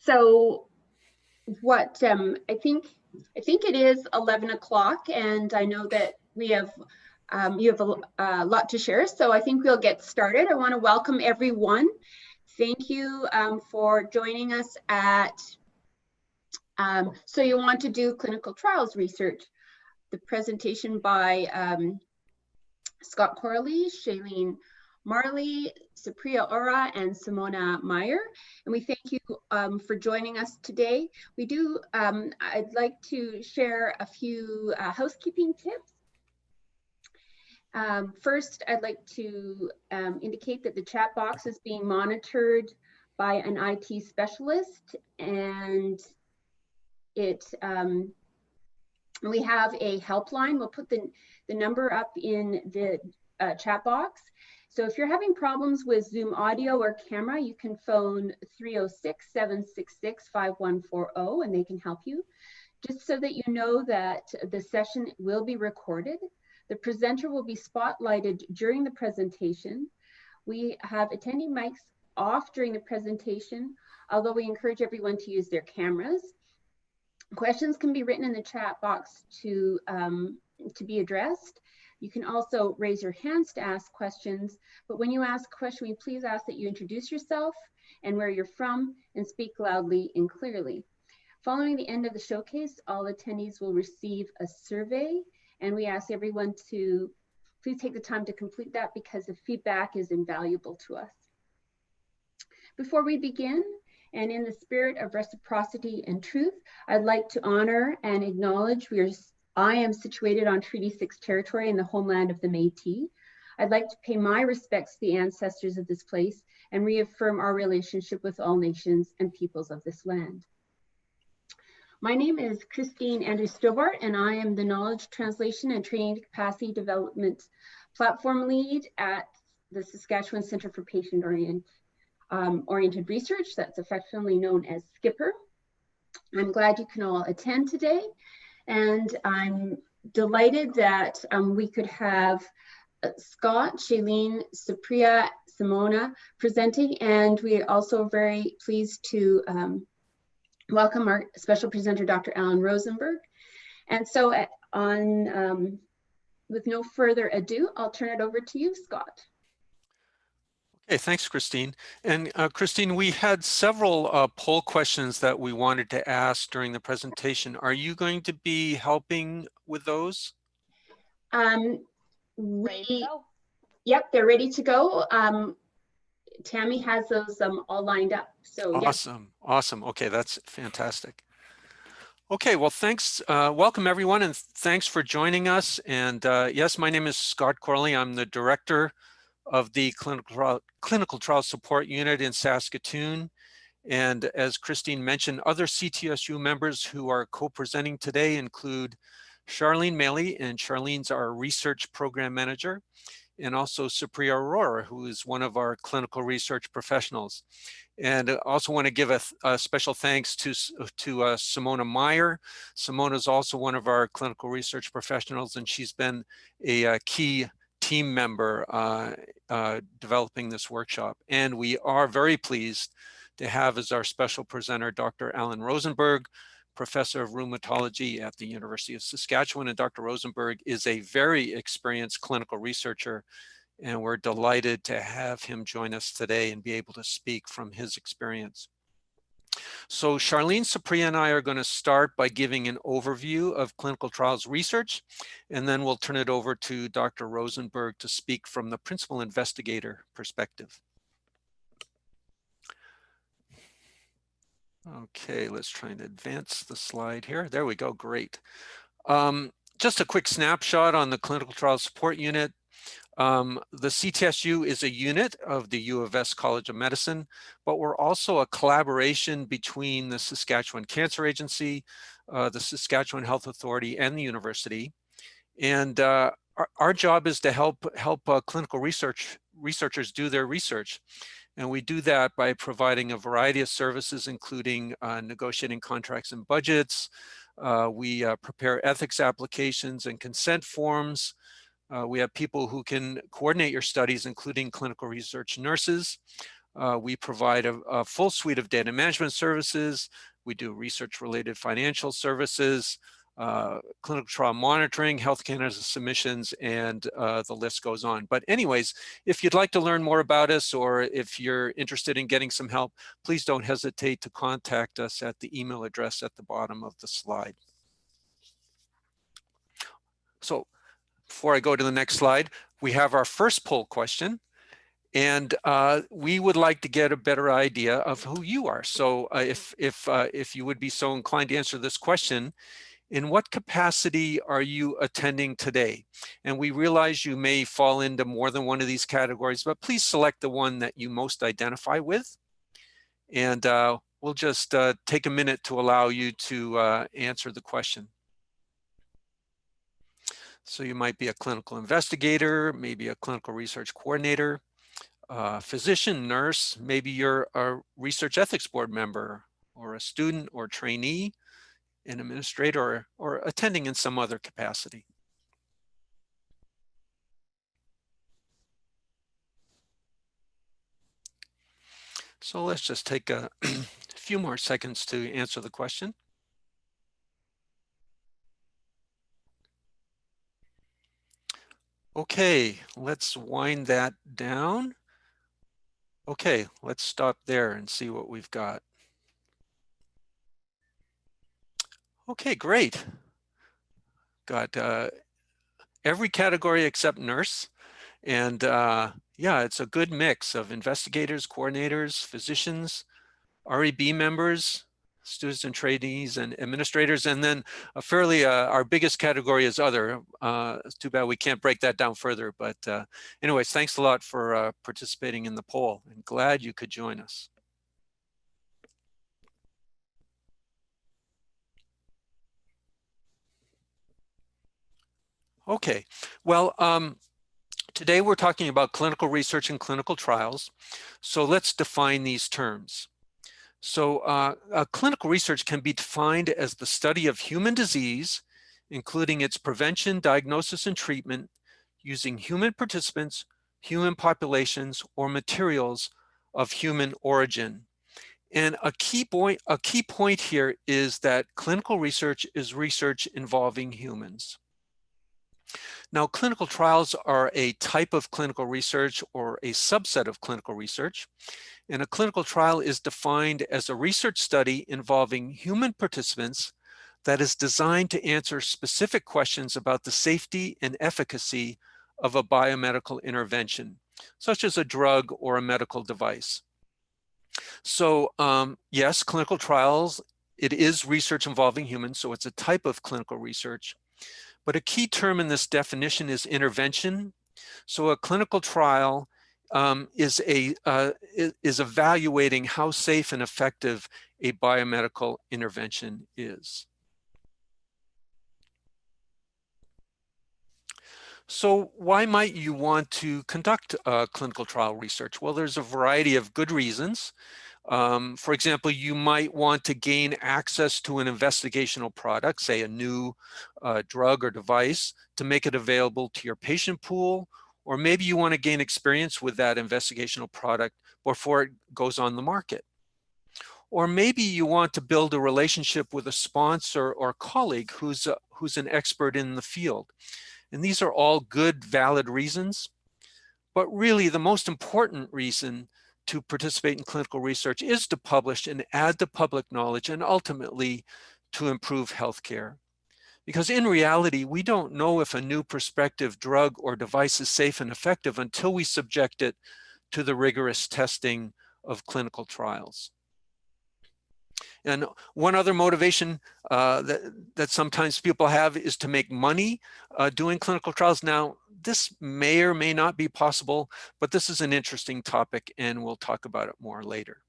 So what I think it is 11 o'clock, and I know that we have you have a lot to share, so I think we'll get started. I want to welcome everyone. Thank you for joining us at So You Want to Do Clinical Trials Research, the presentation by Scott Corley, Sharleen, Maley, Supriya, Arora, and Simona Meyer. And we thank you for joining us today. We do, I'd like to share a few housekeeping tips. First, I'd like to indicate that the chat box is being monitored by an IT specialist, and we have a helpline. We'll put the number up in the chat box. So if you're having problems with Zoom audio or camera, you can phone 306-766-5140 and they can help you. Just so that you know that the session will be recorded. The presenter will be spotlighted during the presentation. We have attending mics off during the presentation, although we encourage everyone to use their cameras. Questions can be written in the chat box to be addressed. You can also raise your hands to ask questions, but when you ask a question, we please ask that you introduce yourself and where you're from and speak loudly and clearly. Following the end of the showcase, all attendees will receive a survey, and we ask everyone to please take the time to complete that because the feedback is invaluable to us. Before we begin, and in the spirit of reciprocity and truth, I'd like to honor and acknowledge I am situated on Treaty 6 territory in the homeland of the Métis. I'd like to pay my respects to the ancestors of this place and reaffirm our relationship with all nations and peoples of this land. My name is Christine Stobart, and I am the Knowledge Translation and Training Capacity Development Platform Lead at the Saskatchewan Centre for Patient-Oriented Research, that's affectionately known as SCPOR. I'm glad you can all attend today, and I'm delighted that we could have Scott, Sharleen, Supriya, Simona presenting, and we are also very pleased to welcome our special presenter, Dr. Alan Rosenberg. And so with no further ado, I'll turn it over to you, Scott. Okay, thanks, Christine. And Christine, we had several poll questions that we wanted to ask during the presentation. Are you going to be helping with those? Ready to go. Yep, they're ready to go. Tammy has those all lined up. So awesome, yeah. Awesome. Okay, that's fantastic. Okay, well, thanks. Welcome, everyone, and thanks for joining us. And yes, my name is Scott Corley. I'm the director of the Clinical Trial Support Unit in Saskatoon. And as Christine mentioned, other CTSU members who are co-presenting today include Sharleen Maley, and Sharleen's our research program manager, and also Supriya Arora, who is one of our clinical research professionals. And I also want to give a special thanks to Simona Meyer. Simona is also one of our clinical research professionals, and she's been a key team member developing this workshop. And we are very pleased to have as our special presenter, Dr. Alan Rosenberg, professor of rheumatology at the University of Saskatchewan. And Dr. Rosenberg is a very experienced clinical researcher, and we're delighted to have him join us today and be able to speak from his experience. So Sharleen, Supriya, and I are going to start by giving an overview of clinical trials research, and then we'll turn it over to Dr. Rosenberg to speak from the principal investigator perspective. Okay, let's try and advance the slide here. There we go, great. Just a quick snapshot on the Clinical Trial Support Unit. The CTSU is a unit of the U of S College of Medicine, but we're also a collaboration between the Saskatchewan Cancer Agency, the Saskatchewan Health Authority, and the university. And our job is to help clinical researchers do their research. And we do that by providing a variety of services, including negotiating contracts and budgets. We prepare ethics applications and consent forms. We have people who can coordinate your studies, including clinical research nurses. We provide a full suite of data management services. We do research-related financial services, clinical trial monitoring, Health Canada submissions, and the list goes on. But anyways, if you'd like to learn more about us, or if you're interested in getting some help, please don't hesitate to contact us at the email address at the bottom of the slide. So before I go to the next slide, we have our first poll question. And we would like to get a better idea of who you are. So if you would be so inclined to answer this question, in what capacity are you attending today? And we realize you may fall into more than one of these categories, but please select the one that you most identify with. And we'll just take a minute to allow you to answer the question. So you might be a clinical investigator, maybe a clinical research coordinator, physician, nurse, maybe you're a research ethics board member, or a student or trainee, an administrator, or attending in some other capacity. So let's just take a few more seconds to answer the question. Okay, let's wind that down. Okay, let's stop there and see what we've got. Okay, great. Got every category except nurse. And yeah, it's a good mix of investigators, coordinators, physicians, REB members, students and trainees, and administrators. And then our biggest category is other. It's too bad we can't break that down further. But anyways, thanks a lot for participating in the poll, and glad you could join us. Okay, well, today we're talking about clinical research and clinical trials. So let's define these terms. So clinical research can be defined as the study of human disease, including its prevention, diagnosis, and treatment using human participants, human populations, or materials of human origin. And a key point here is that clinical research is research involving humans. Now, clinical trials are a type of clinical research or a subset of clinical research. And a clinical trial is defined as a research study involving human participants that is designed to answer specific questions about the safety and efficacy of a biomedical intervention, such as a drug or a medical device. So yes, clinical trials, it is research involving humans, so it's a type of clinical research. But a key term in this definition is intervention. So a clinical trial is evaluating how safe and effective a biomedical intervention is. So why might you want to conduct clinical trial research? Well, there's a variety of good reasons. For example, you might want to gain access to an investigational product, say a new drug or device, to make it available to your patient pool, or maybe you want to gain experience with that investigational product before it goes on the market. Or maybe you want to build a relationship with a sponsor or colleague who's an expert in the field. And these are all good, valid reasons. But really, the most important reason to participate in clinical research is to publish and add to public knowledge, and ultimately to improve healthcare. Because in reality, we don't know if a new prospective drug or device is safe and effective until we subject it to the rigorous testing of clinical trials. And one other motivation that sometimes people have is to make money doing clinical trials. Now, this may or may not be possible, but this is an interesting topic, and we'll talk about it more later.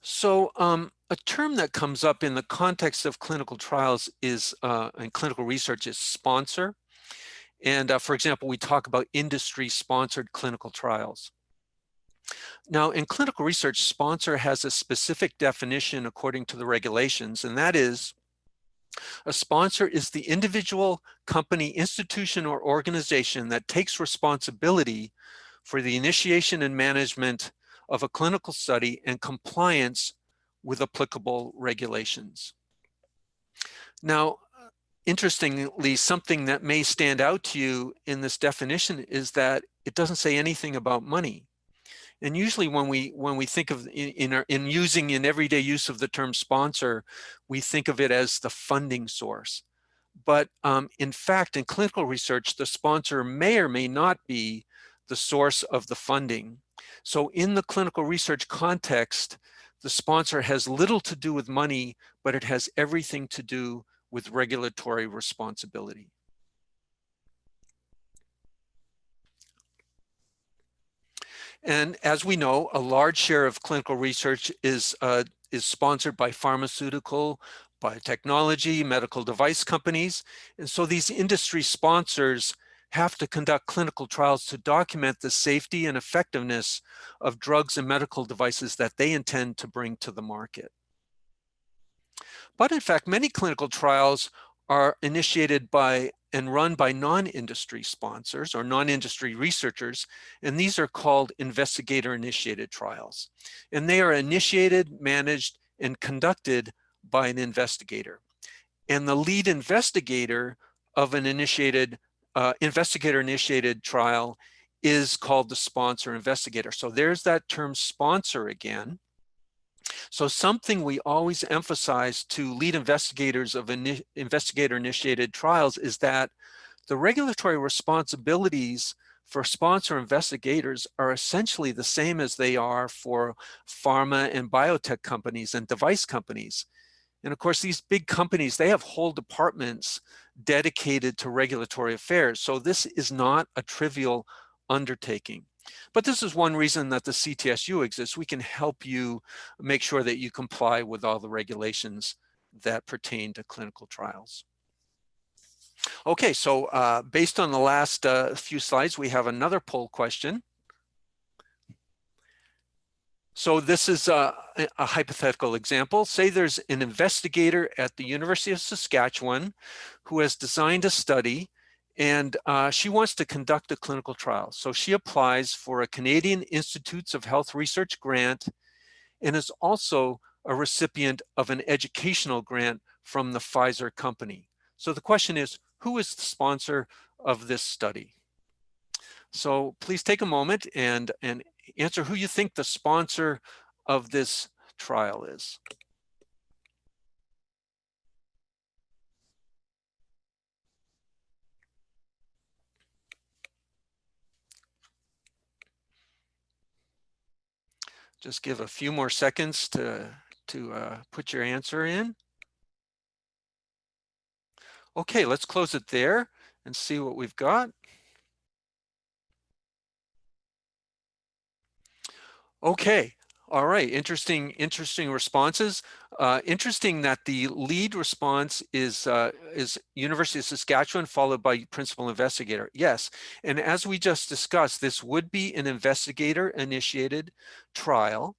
So a term that comes up in the context of clinical trials is, and clinical research, is sponsor. And for example, we talk about industry-sponsored clinical trials. Now, in clinical research, sponsor has a specific definition according to the regulations, and that is A sponsor is the individual, company, institution, or organization that takes responsibility for the initiation and management of a clinical study and compliance with applicable regulations. Now, interestingly, something that may stand out to you in this definition is that it doesn't say anything about money. And usually when we think of in using in everyday use of the term sponsor, we think of it as the funding source. But in fact, in clinical research, the sponsor may or may not be the source of the funding. So in the clinical research context, the sponsor has little to do with money, but it has everything to do with regulatory responsibility. And as we know, a large share of clinical research is sponsored by pharmaceutical, biotechnology, medical device companies. And so these industry sponsors have to conduct clinical trials to document the safety and effectiveness of drugs and medical devices that they intend to bring to the market. But in fact, many clinical trials are initiated by and run by non-industry sponsors or non-industry researchers, and these are called investigator-initiated trials. And they are initiated, managed, and conducted by an investigator. And the lead investigator of an investigator-initiated trial is called the sponsor investigator. So there's that term sponsor again. So something we always emphasize to lead investigators of investigator-initiated trials is that the regulatory responsibilities for sponsor investigators are essentially the same as they are for pharma and biotech companies and device companies. And of course, these big companies, they have whole departments dedicated to regulatory affairs. So this is not a trivial undertaking. But this is one reason that the CTSU exists. We can help you make sure that you comply with all the regulations that pertain to clinical trials. Okay, so based on the last few slides, we have another poll question. So this is a hypothetical example. Say there's an investigator at the University of Saskatchewan who has designed a study, and she wants to conduct a clinical trial. So she applies for a Canadian Institutes of Health Research grant and is also a recipient of an educational grant from the Pfizer company. So the question is, who is the sponsor of this study? So please take a moment and answer who you think the sponsor of this trial is. Just give a few more seconds to put your answer in. Okay, let's close it there and see what we've got. Okay, all right, interesting responses. Interesting that the lead response is University of Saskatchewan followed by principal investigator. Yes, and as we just discussed, this would be an investigator-initiated trial.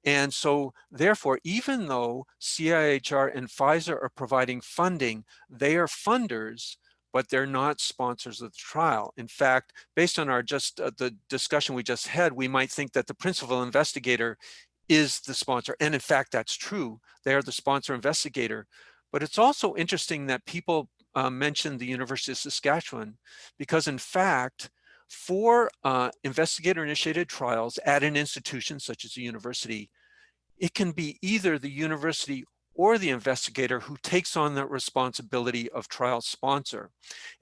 And so therefore, even though CIHR and Pfizer are providing funding, they are funders, but they're not sponsors of the trial. In fact, based on our the discussion we just had, we might think that the principal investigator is the sponsor. And in fact, that's true. They are the sponsor investigator. But it's also interesting that people mentioned the University of Saskatchewan, because in fact, for investigator-initiated trials at an institution such as a university, it can be either the university or the investigator who takes on that responsibility of trial sponsor.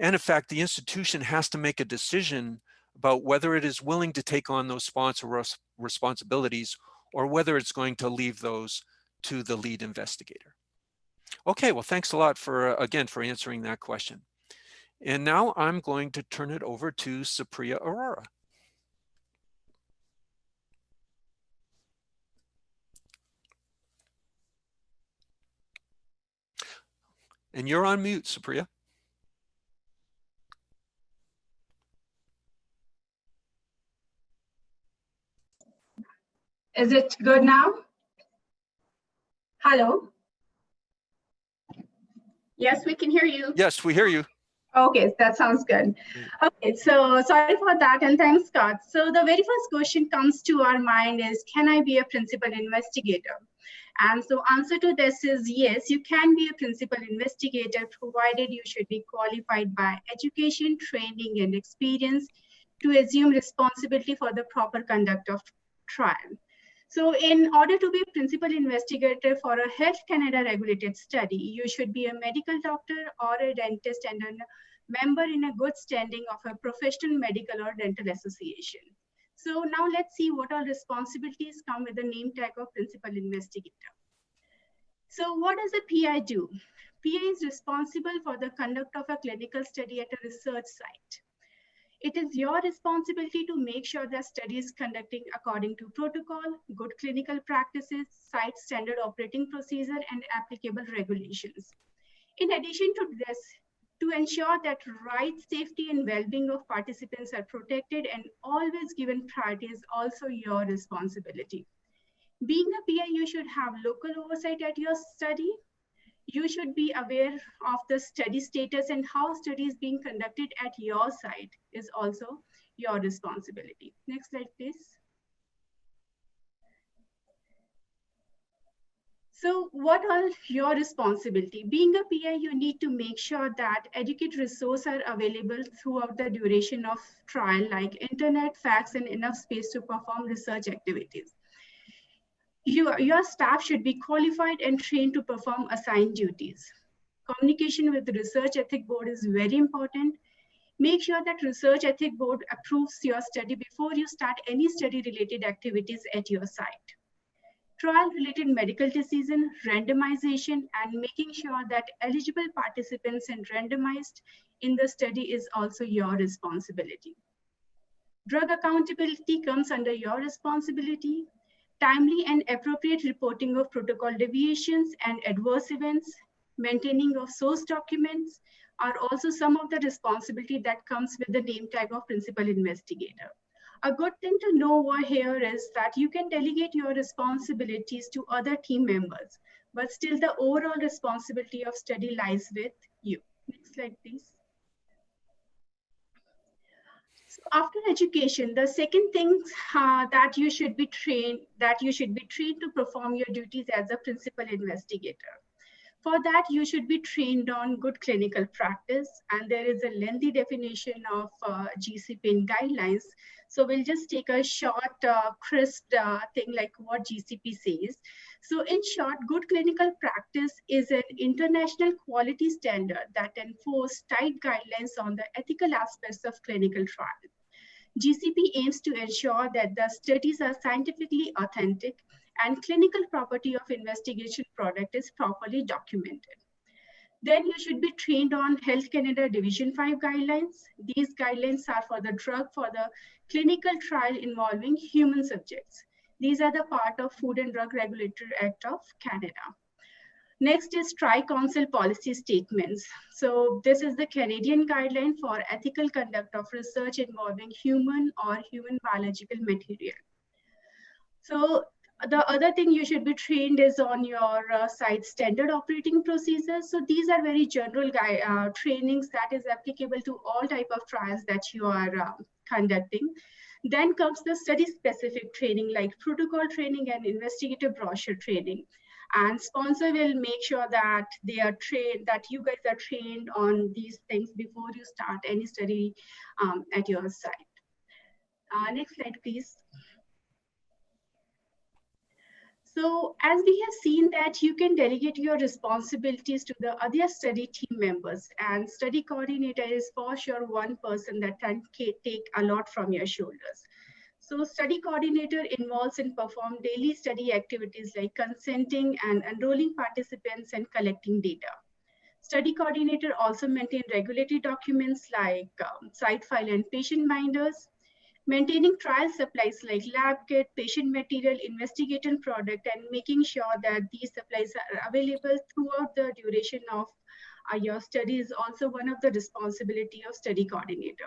And in fact, the institution has to make a decision about whether it is willing to take on those sponsor responsibilities or whether it's going to leave those to the lead investigator. Okay, well, thanks a lot for, again, for answering that question. And now I'm going to turn it over to Supriya Arora. And you're on mute, Supriya. Is it good now? Hello? Yes, we can hear you. Yes, we hear you. Okay, that sounds good. Okay, so sorry for that, and thanks, Scott. So the very first question comes to our mind is, can I be a principal investigator? And so answer to this is yes, you can be a principal investigator, provided you should be qualified by education, training, and experience to assume responsibility for the proper conduct of trial. So in order to be a principal investigator for a Health Canada regulated study, you should be a medical doctor or a dentist and a member in a good standing of a professional medical or dental association. So now let's see what all responsibilities come with the name tag of principal investigator. So what does a PI do? PI is responsible for the conduct of a clinical study at a research site. It is your responsibility to make sure the study is conducting according to protocol, good clinical practices, site standard operating procedure, and applicable regulations. In addition to this, to ensure that rights, safety, and well-being of participants are protected and always given priority is also your responsibility. Being a PI, you should have local oversight at your study. You should be aware of the study status and how study is being conducted at your site is also your responsibility. Next slide, please. So what are your responsibility? Being a PI, you need to make sure that adequate resources are available throughout the duration of trial, like internet, fax, and enough space to perform research activities. Your staff should be qualified and trained to perform assigned duties. Communication with the Research Ethics Board is very important. Make sure that Research Ethics Board approves your study before you start any study-related activities at your site. Trial-related medical decision, randomization, and making sure that eligible participants and randomized in the study is also your responsibility. Drug accountability comes under your responsibility. Timely and appropriate reporting of protocol deviations and adverse events, maintaining of source documents are also some of the responsibility that comes with the name tag of principal investigator. A good thing to know over here is that you can delegate your responsibilities to other team members, but still the overall responsibility of study lies with you. Next slide, please. So after education, the second thing that you should be trained to perform your duties as a principal investigator. For that, you should be trained on good clinical practice, and there is a lengthy definition of GCP in guidelines. So we'll just take a short, crisp thing like what GCP says. So in short, good clinical practice is an international quality standard that enforces tight guidelines on the ethical aspects of clinical trial. GCP aims to ensure that the studies are scientifically authentic and clinical property of investigation product is properly documented. Then you should be trained on Health Canada Division 5 guidelines. These guidelines are for the drug for the clinical trial involving human subjects. These are the part of Food and Drug Regulatory Act of Canada. Next is Tri-Council policy statements. So this is the Canadian guideline for ethical conduct of research involving human or human biological material. So the other thing you should be trained is on your site standard operating procedures. So these are very general trainings that is applicable to all type of trials that you are conducting. Then comes the study specific training like protocol training and investigator brochure training. And sponsor will make sure that they are trained, that you guys are trained on these things before you start any study at your site. Next slide, please. So as we have seen that you can delegate your responsibilities to the other study team members, and study coordinator is for sure one person that can take a lot from your shoulders. So study coordinator involves in perform daily study activities like consenting and enrolling participants and collecting data. Study coordinator also maintain regulatory documents like site file and patient binders, maintaining trial supplies like lab kit, patient material, investigator product, and making sure that these supplies are available throughout the duration of your study is also one of the responsibility of study coordinator.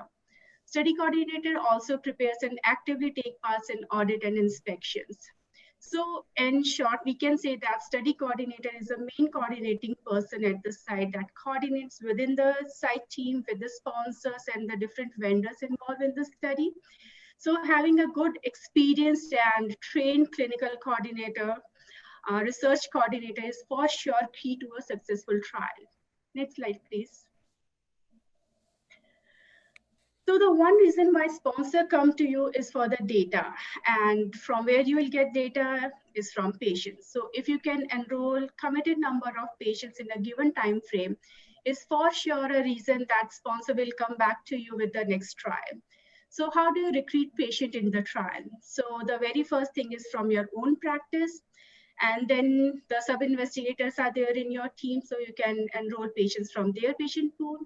Study coordinator also prepares and actively take parts in audit and inspections. So in short, we can say that study coordinator is the main coordinating person at the site that coordinates within the site team with the sponsors and the different vendors involved in the study. So having a good experienced and trained clinical coordinator, research coordinator is for sure key to a successful trial. Next slide, please. So the one reason why sponsor come to you is for the data, and from where you will get data is from patients. So if you can enroll committed number of patients in a given time frame, is for sure a reason that sponsor will come back to you with the next trial. So how do you recruit patient in the trial? So the very first thing is from your own practice, and then the sub-investigators are there in your team, so you can enroll patients from their patient pool.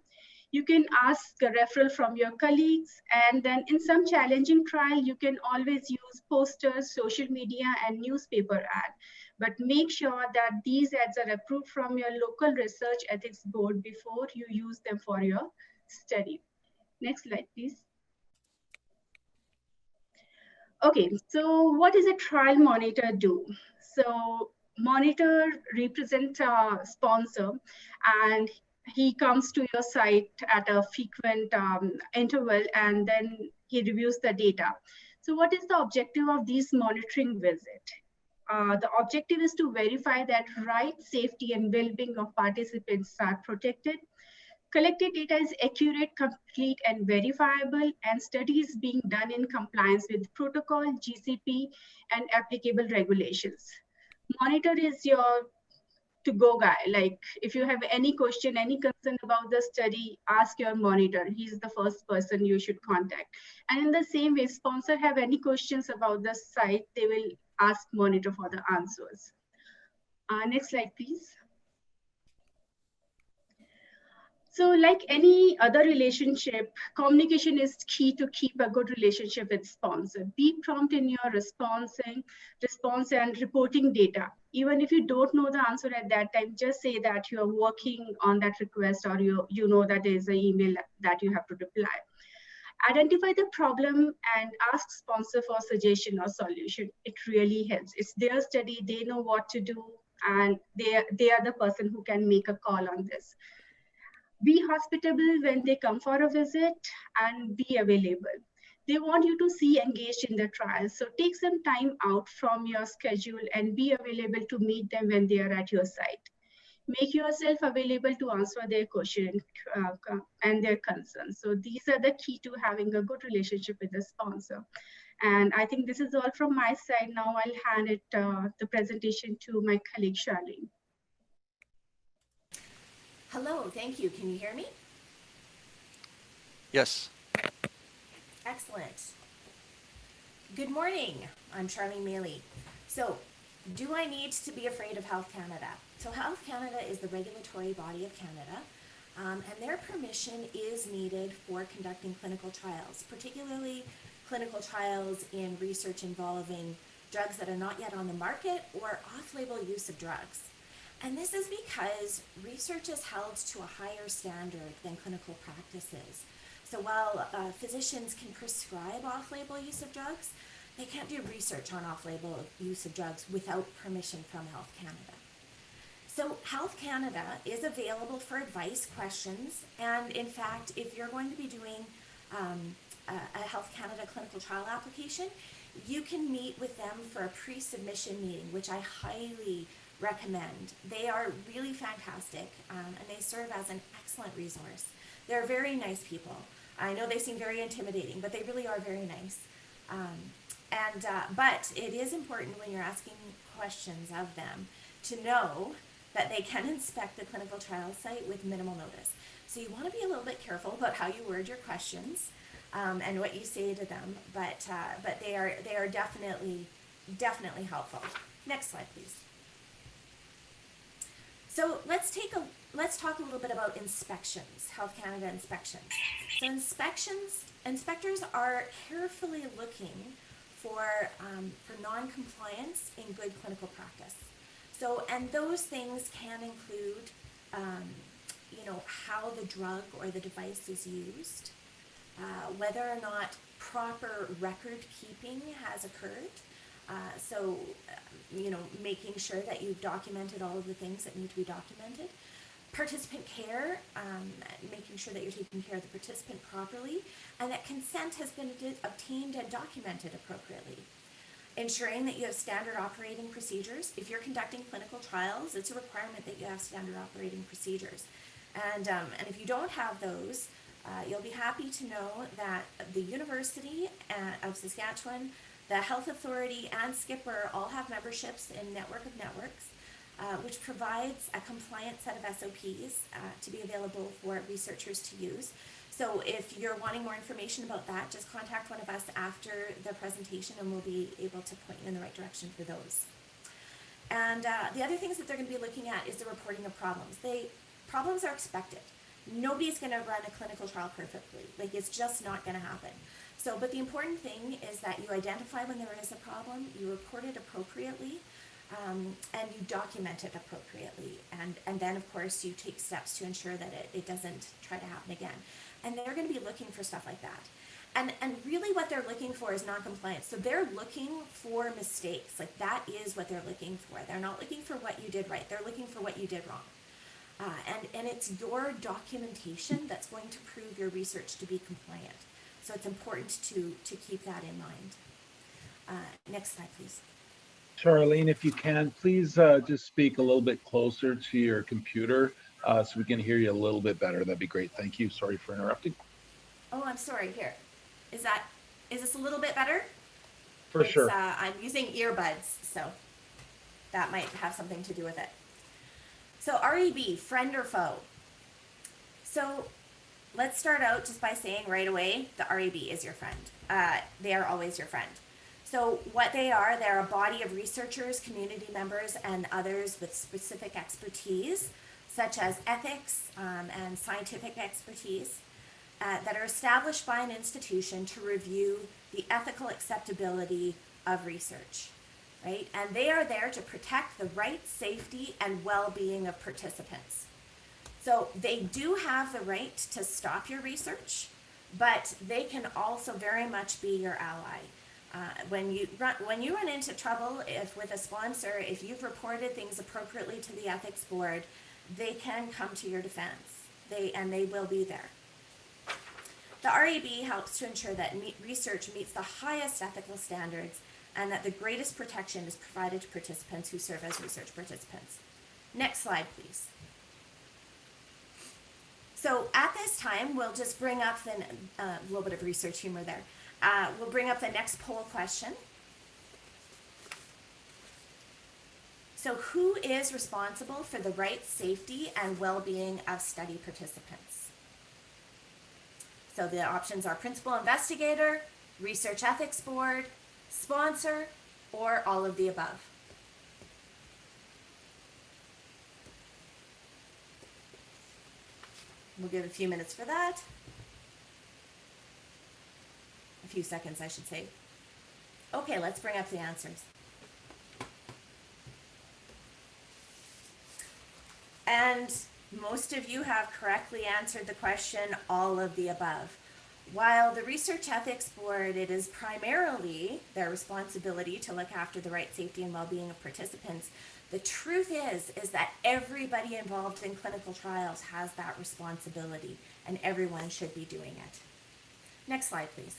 You can ask a referral from your colleagues, and then in some challenging trial, you can always use posters, social media, and newspaper ad. But make sure that these ads are approved from your local research ethics board before you use them for your study. Next slide, please. Okay, so what does a trial monitor do? So monitor represents a sponsor, and he comes to your site at a frequent interval, and then he reviews the data. So what is the objective of these monitoring visits? The objective is to verify that rights, safety, and well-being of participants are protected. Collected data is accurate, complete, and verifiable, and studies being done in compliance with protocol, GCP, and applicable regulations. Monitor is your to-go guy. Like if you have any question, any concern about the study, ask your monitor. He's the first person you should contact. And in the same way, sponsor have any questions about the site, they will ask monitor for the answers. Next slide, please. So like any other relationship, communication is key to keep a good relationship with sponsor. Be prompt in your response and reporting data. Even if you don't know the answer at that time, just say that you're working on that request, or you know that there's an email that you have to reply. Identify the problem and ask sponsor for suggestion or solution. It really helps. It's their study, they know what to do, and they are the person who can make a call on this. Be hospitable when they come for a visit, and be available. They want you to see engaged in the trial. So take some time out from your schedule and be available to meet them when they are at your site. Make yourself available to answer their question and their concerns. So these are the key to having a good relationship with the sponsor. And I think this is all from my side. Now I'll hand the presentation to my colleague, Sharleen. Hello, thank you. Can you hear me? Yes. Excellent. Good morning. I'm Sharleen Maley. So, do I need to be afraid of Health Canada? So Health Canada is the regulatory body of Canada, and their permission is needed for conducting clinical trials, particularly clinical trials in research involving drugs that are not yet on the market or off-label use of drugs. And this is because research is held to a higher standard than clinical practices. So while physicians can prescribe off-label use of drugs, they can't do research on off-label use of drugs without permission from Health Canada. So Health Canada is available for advice, questions, and in fact, if you're going to be doing a Health Canada clinical trial application, you can meet with them for a pre-submission meeting, which I highly recommend. They are really fantastic, and they serve as an excellent resource. They're very nice people. I know they seem very intimidating, but they really are very nice. But it is important when you're asking questions of them to know that they can inspect the clinical trial site with minimal notice. So you want to be a little bit careful about how you word your questions and what you say to them, but they are definitely helpful. Next slide, please. So let's talk a little bit about inspections, Health Canada inspections. So inspectors are carefully looking for non-compliance in good clinical practice. So, and those things can include, how the drug or the device is used, whether or not proper record keeping has occurred, You know, making sure that you've documented all of the things that need to be documented. Participant care, making sure that you're taking care of the participant properly, and that consent has been obtained and documented appropriately. Ensuring that you have standard operating procedures. If you're conducting clinical trials, it's a requirement that you have standard operating procedures. And if you don't have those, you'll be happy to know that the University of Saskatchewan, the Health Authority, and SCPOR all have memberships in Network of Networks, which provides a compliant set of SOPs to be available for researchers to use. So if you're wanting more information about that, just contact one of us after the presentation and we'll be able to point you in the right direction for those. And the other things that they're going to be looking at is the reporting of problems. Problems are expected. Nobody's going to run a clinical trial perfectly. Like, it's just not going to happen. So, but the important thing is that you identify when there is a problem, you report it appropriately, and you document it appropriately. And then, of course, you take steps to ensure that it doesn't try to happen again. And they're going to be looking for stuff like that. And really what they're looking for is non-compliance. So they're looking for mistakes. Like, that is what they're looking for. They're not looking for what you did right. They're looking for what you did wrong. And it's your documentation that's going to prove your research to be compliant. So it's important to keep that in mind. Next slide, please. Sharleen, if you can, please just speak a little bit closer to your computer so we can hear you a little bit better. That'd be great. Thank you. Sorry for interrupting. Oh, I'm sorry. Here. Is this a little bit better? For sure. I'm using earbuds, so that might have something to do with it. So REB, friend or foe? So let's start out just by saying right away, the REB is your friend. They are always your friend. So what they're a body of researchers, community members, and others with specific expertise, such as ethics and scientific expertise, that are established by an institution to review the ethical acceptability of research, right? And they are there to protect the rights, safety, and well-being of participants. So they do have the right to stop your research, but they can also very much be your ally. When you run into trouble with a sponsor, if you've reported things appropriately to the ethics board, they can come to your defense. They will be there. The REB helps to ensure that research meets the highest ethical standards and that the greatest protection is provided to participants who serve as research participants. Next slide, please. So at this time, we'll just bring up a little bit of research humor there. We'll bring up the next poll question. So who is responsible for the rights, safety, and well-being of study participants? So the options are principal investigator, research ethics board, sponsor, or all of the above. We'll give a few minutes for that. A few seconds, I should say. Okay, let's bring up the answers. And most of you have correctly answered the question, all of the above. While the Research Ethics Board, it is primarily their responsibility to look after the right, safety, and well-being of participants, the truth is that everybody involved in clinical trials has that responsibility, and everyone should be doing it. Next slide, please.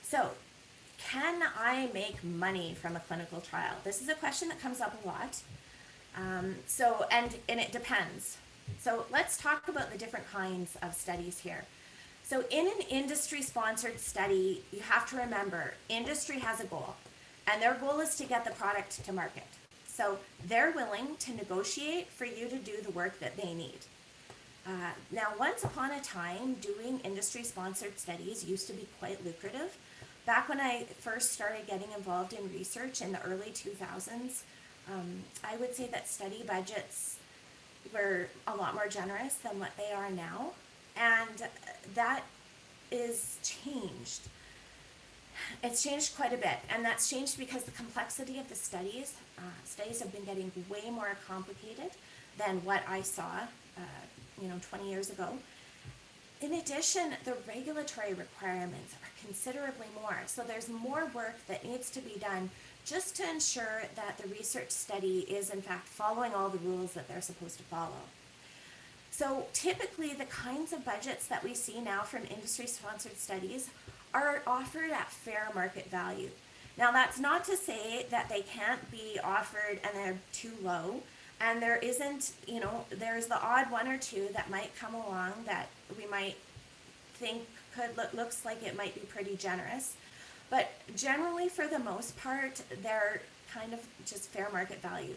So, can I make money from a clinical trial? This is a question that comes up a lot. And it depends. So let's talk about the different kinds of studies here. So in an industry-sponsored study, you have to remember, industry has a goal, and their goal is to get the product to market. So they're willing to negotiate for you to do the work that they need. Now, once upon a time, doing industry-sponsored studies used to be quite lucrative. Back when I first started getting involved in research in the early 2000s, I would say that study budgets were a lot more generous than what they are now, and that is changed. It's changed quite a bit, and that's changed because the complexity of the studies have been getting way more complicated than what I saw 20 years ago. In addition, the regulatory requirements are considerably more. So there's more work that needs to be done just to ensure that the research study is in fact following all the rules that they're supposed to follow. So typically the kinds of budgets that we see now from industry-sponsored studies are offered at fair market value. Now that's not to say that they can't be offered and they're too low, and there isn't, there's the odd one or two that might come along that we might think looks like it might be pretty generous. But generally, for the most part, they're kind of just fair market value.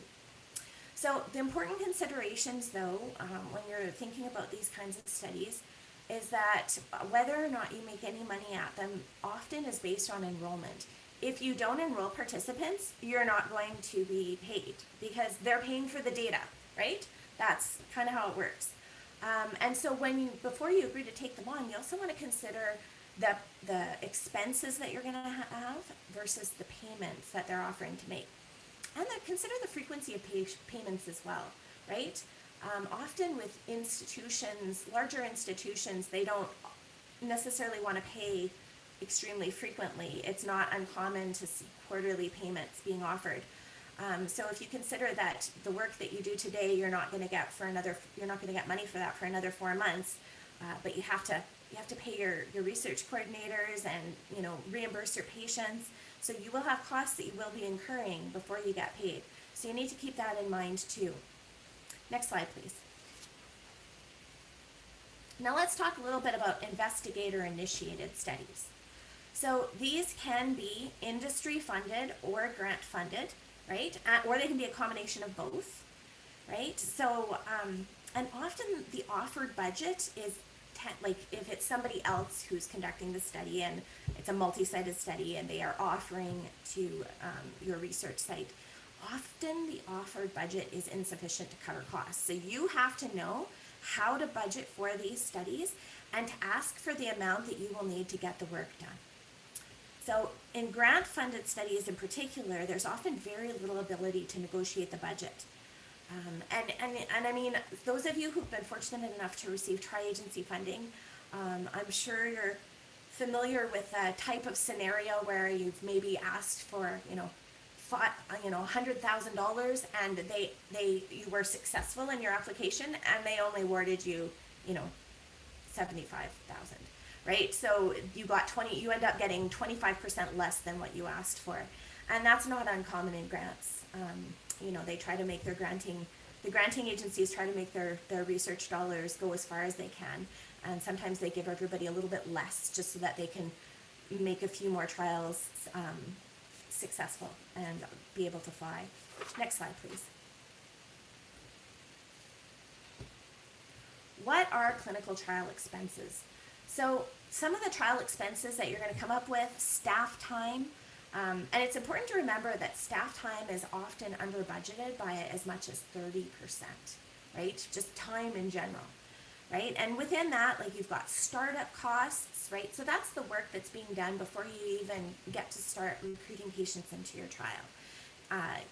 So the important considerations, though, when you're thinking about these kinds of studies, is that whether or not you make any money at them often is based on enrollment. If you don't enroll participants, you're not going to be paid because they're paying for the data, right? That's kind of how it works. And so before you agree to take them on, you also want to consider the expenses that you're going to have versus the payments that they're offering to make. And then consider the frequency of payments as well, right? Often with institutions, larger institutions, they don't necessarily want to pay extremely frequently. It's not uncommon to see quarterly payments being offered. So if you consider that the work that you do today, you're not going to get money for that for another 4 months, but you have to pay your research coordinators and reimburse your patients. So you will have costs that you will be incurring before you get paid. So you need to keep that in mind too. Next slide, please. Now let's talk a little bit about investigator-initiated studies. So these can be industry funded or grant funded, right? Or they can be a combination of both, right? So, and often the offered budget is like if it's somebody else who's conducting the study and it's a multi-sited study and they are offering to your research site, often the offered budget is insufficient to cover costs. So you have to know how to budget for these studies and to ask for the amount that you will need to get the work done. So in grant-funded studies in particular, there's often very little ability to negotiate the budget. And I mean, those of you who've been fortunate enough to receive tri-agency funding, I'm sure you're familiar with a type of scenario where you've maybe asked for, $100,000 and you were successful in your application and they only awarded you, $75,000, right? So you end up getting 25% less than what you asked for. And that's not uncommon in grants. They try to make the granting agencies try to make their research dollars go as far as they can. And sometimes they give everybody a little bit less just so that they can make a few more trials successful and be able to fly. Next slide, please. What are clinical trial expenses? So some of the trial expenses that you're going to come up with, staff time, and it's important to remember that staff time is often under budgeted by as much as 30%, right? Just time in general, right? And within that, like you've got startup costs, right? So that's the work that's being done before you even get to start recruiting patients into your trial.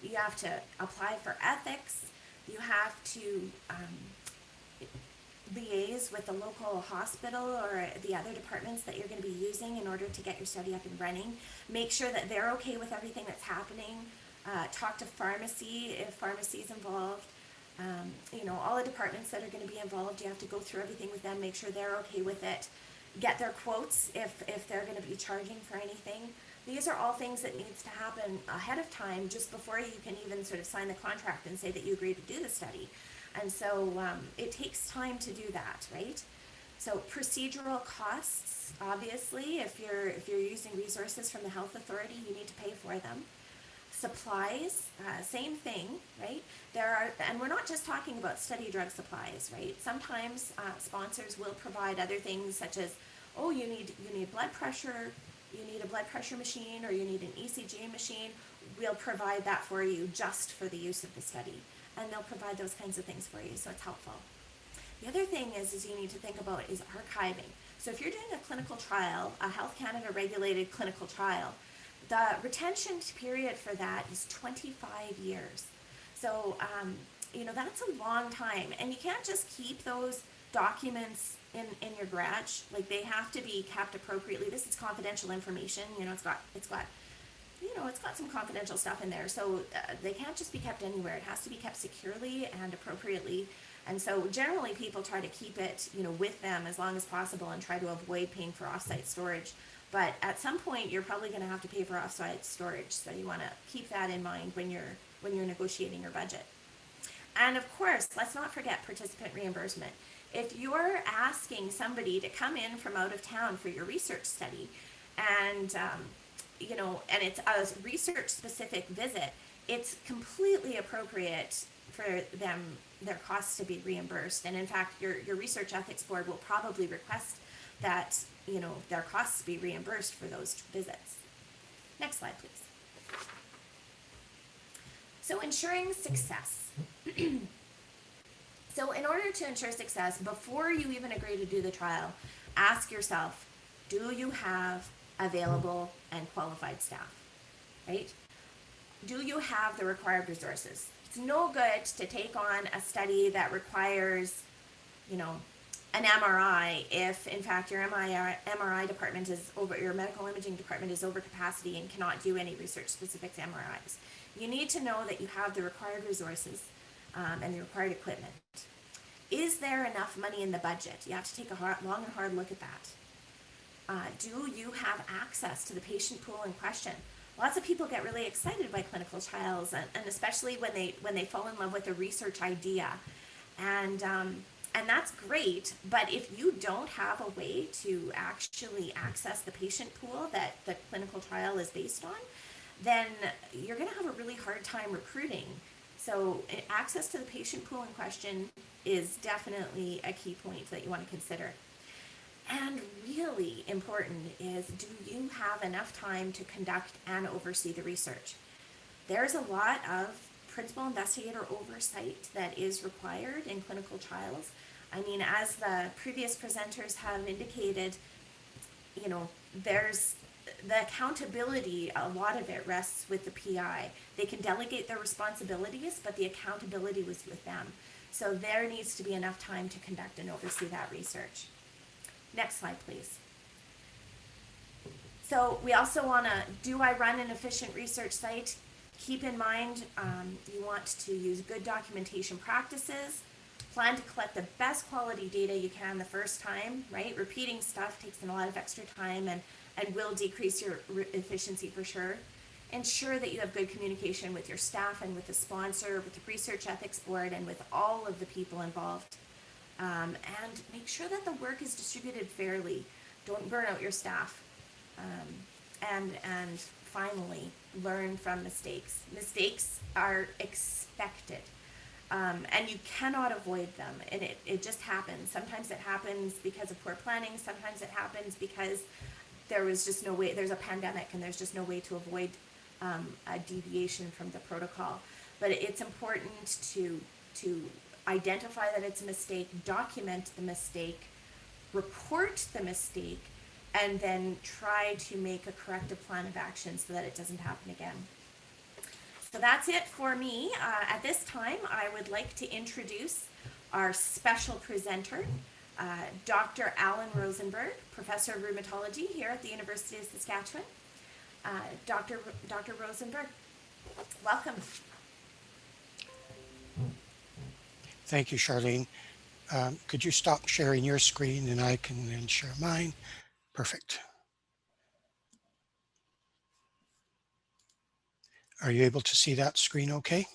You have to apply for ethics. You have to liaise with the local hospital or the other departments that you're going to be using in order to get your study up and running. Make sure that they're okay with everything that's happening. Talk to pharmacy if pharmacy is involved. All the departments that are going to be involved, you have to go through everything with them, make sure they're okay with it. Get their quotes if they're going to be charging for anything. These are all things that needs to happen ahead of time just before you can even sort of sign the contract and say that you agree to do the study. And so it takes time to do that, right? So procedural costs, obviously, if you're using resources from the health authority, you need to pay for them. Supplies, same thing, right? And we're not just talking about study drug supplies, right? Sometimes sponsors will provide other things such as, oh, you need blood pressure, you need a blood pressure machine, or you need an ECG machine. We'll provide that for you just for the use of the study. And they'll provide those kinds of things for you, so it's helpful. The other thing is you need to think about is archiving. So if you're doing a clinical trial, a Health Canada regulated clinical trial, the retention period for that is 25 years. So, that's a long time. And you can't just keep those documents in your garage. Like, they have to be kept appropriately. This is confidential information. You know, it's got some confidential stuff in there. So they can't just be kept anywhere. It has to be kept securely and appropriately. And so generally people try to keep it, you know, with them as long as possible and try to avoid paying for offsite storage. But at some point you're probably going to have to pay for offsite storage. So you want to keep that in mind when you're negotiating your budget. And of course, let's not forget participant reimbursement. If you're asking somebody to come in from out of town for your research study, and you know, and it's a research specific visit, it's completely appropriate for their costs to be reimbursed. And in fact, your research ethics board will probably request that, you know, their costs be reimbursed for those visits. Next slide, please. So ensuring success. So in order to ensure success, before you even agree to do the trial, ask yourself, do you have available and qualified staff, right? Do you have the required resources? It's no good to take on a study that requires, you know, an MRI if in fact your MRI department is over, your medical imaging department is over capacity and cannot do any research specific MRIs. You need to know that you have the required resources and the required equipment. Is there enough money in the budget? You have to take a long and hard look at that. Do you have access to the patient pool in question? Lots of people get really excited by clinical trials, and especially when they fall in love with a research idea, and that's great. But if you don't have a way to actually access the patient pool that the clinical trial is based on, then you're going to have a really hard time recruiting. So access to the patient pool in question is definitely a key point that you want to consider. And really important is, do you have enough time to conduct and oversee the research? There's a lot of principal investigator oversight that is required in clinical trials. I mean, as the previous presenters have indicated, you know, there's the accountability, a lot of it rests with the PI. They can delegate their responsibilities, but the accountability was with them. So there needs to be enough time to conduct and oversee that research. Next slide, please. So we also want to, do I run an efficient research site? Keep in mind, you want to use good documentation practices, plan to collect the best quality data you can the first time, right? Repeating stuff takes a lot of extra time and will decrease your efficiency for sure. Ensure that you have good communication with your staff and with the sponsor, with the research ethics board, and with all of the people involved. And make sure that the work is distributed fairly. Don't burn out your staff. And finally, learn from mistakes. Mistakes are expected, and you cannot avoid them. And it just happens. Sometimes it happens because of poor planning. Sometimes it happens because there was just no way, there's a pandemic and there's just no way to avoid a deviation from the protocol. But it's important to identify that it's a mistake, document the mistake, report the mistake, and then try to make a corrective plan of action so that it doesn't happen again. So that's it for me. At this time, I would like to introduce our special presenter, Dr. Alan Rosenberg, Professor of Rheumatology here at the University of Saskatchewan. Dr. Rosenberg, welcome. Thank you, Sharleen. Could you stop sharing your screen and I can then share mine? Perfect. Are you able to see that screen okay?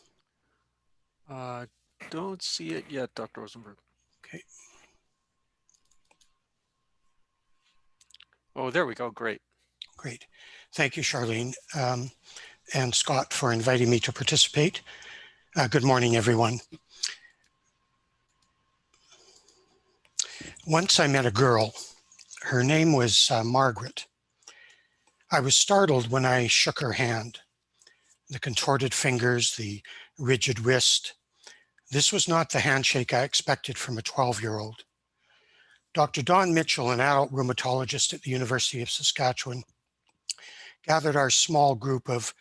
Don't see it yet, Dr. Rosenberg. Okay. Oh, there we go. Great. Great. Thank you, Sharleen, and Scott for inviting me to participate. Good morning, everyone. Once I met a girl. Her name was Margaret. I was startled when I shook her hand. The contorted fingers, the rigid wrist. This was not the handshake I expected from a 12-year-old. Dr. Don Mitchell, an adult rheumatologist at the University of Saskatchewan, gathered our small group of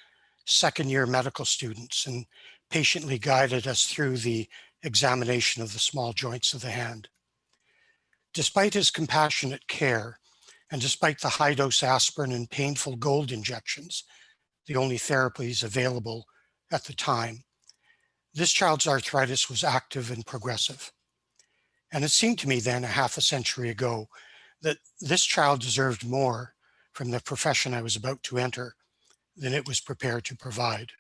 second-year medical students and patiently guided us through the examination of the small joints of the hand. Despite his compassionate care, and despite the high-dose aspirin and painful gold injections, the only therapies available at the time, this child's arthritis was active and progressive. And it seemed to me then, a half a century ago, that this child deserved more from the profession I was about to enter than it was prepared to provide.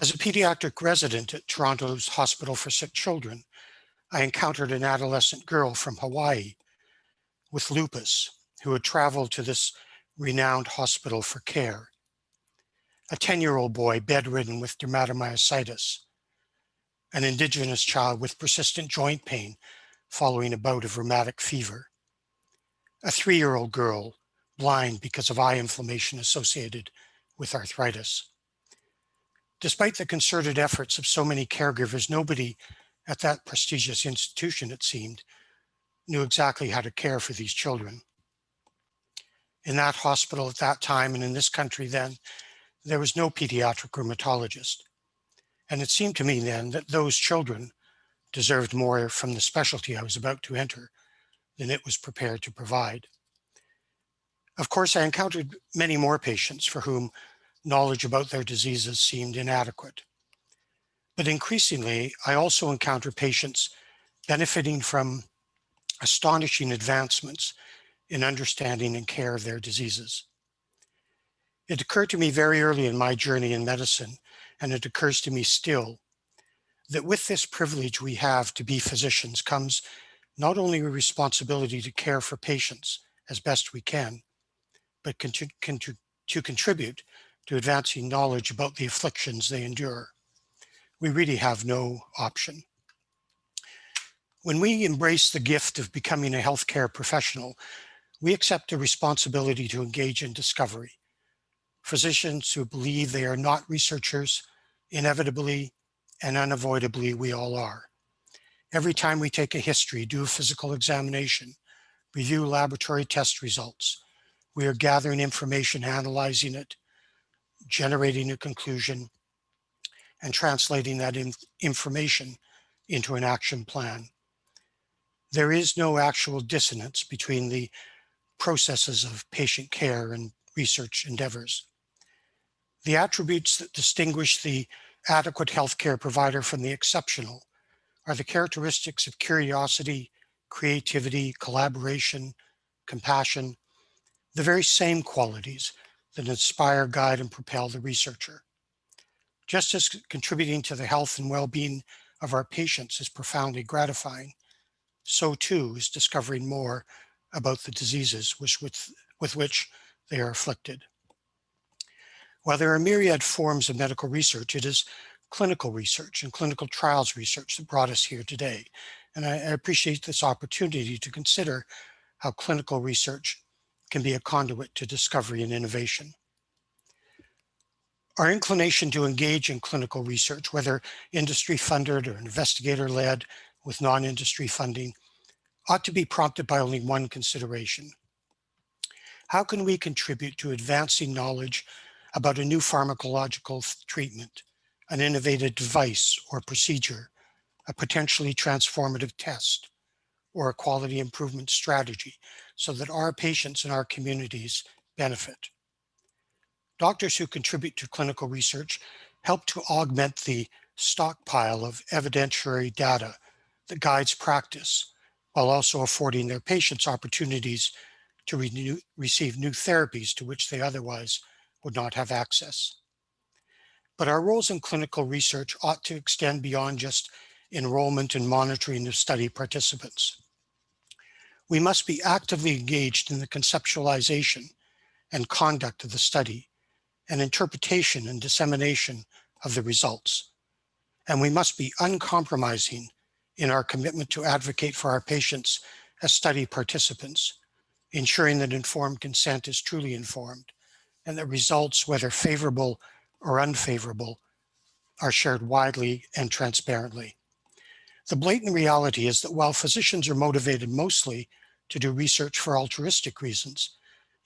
As a pediatric resident at Toronto's Hospital for Sick Children, I encountered an adolescent girl from Hawaii with lupus who had traveled to this renowned hospital for care. A 10-year-old boy bedridden with dermatomyositis, an Indigenous child with persistent joint pain following a bout of rheumatic fever, a 3-year-old girl blind because of eye inflammation associated with arthritis. Despite the concerted efforts of so many caregivers, nobody at that prestigious institution, it seemed, knew exactly how to care for these children. In that hospital at that time, and in this country then, there was no pediatric rheumatologist. And it seemed to me then that those children deserved more from the specialty I was about to enter than it was prepared to provide. Of course, I encountered many more patients for whom knowledge about their diseases seemed inadequate. But increasingly, I also encounter patients benefiting from astonishing advancements in understanding and care of their diseases. It occurred to me very early in my journey in medicine, and it occurs to me still, that with this privilege we have to be physicians comes not only a responsibility to care for patients as best we can, but to contribute to advancing knowledge about the afflictions they endure. We really have no option. When we embrace the gift of becoming a healthcare professional, we accept a responsibility to engage in discovery. Physicians who believe they are not researchers, inevitably and unavoidably we all are. Every time we take a history, do a physical examination, review laboratory test results, we are gathering information, analyzing it, generating a conclusion, and translating that information into an action plan. There is no actual dissonance between the processes of patient care and research endeavors. The attributes that distinguish the adequate healthcare provider from the exceptional are the characteristics of curiosity, creativity, collaboration, compassion, the very same qualities that inspire, guide, and propel the researcher. Just as contributing to the health and well-being of our patients is profoundly gratifying, so too is discovering more about the diseases with which they are afflicted. While there are myriad forms of medical research, it is clinical research and clinical trials research that brought us here today. And I appreciate this opportunity to consider how clinical research can be a conduit to discovery and innovation. Our inclination to engage in clinical research, whether industry-funded or investigator-led with non-industry funding, ought to be prompted by only one consideration. How can we contribute to advancing knowledge about a new pharmacological treatment, an innovative device or procedure, a potentially transformative test, or a quality improvement strategy so that our patients and our communities benefit? Doctors who contribute to clinical research help to augment the stockpile of evidentiary data that guides practice, while also affording their patients opportunities to receive new therapies to which they otherwise would not have access. But our roles in clinical research ought to extend beyond just enrollment and monitoring of study participants. We must be actively engaged in the conceptualization and conduct of the study, and interpretation and dissemination of the results. And we must be uncompromising in our commitment to advocate for our patients as study participants, ensuring that informed consent is truly informed, and that results, whether favorable or unfavorable, are shared widely and transparently. The blatant reality is that while physicians are motivated mostly to do research for altruistic reasons,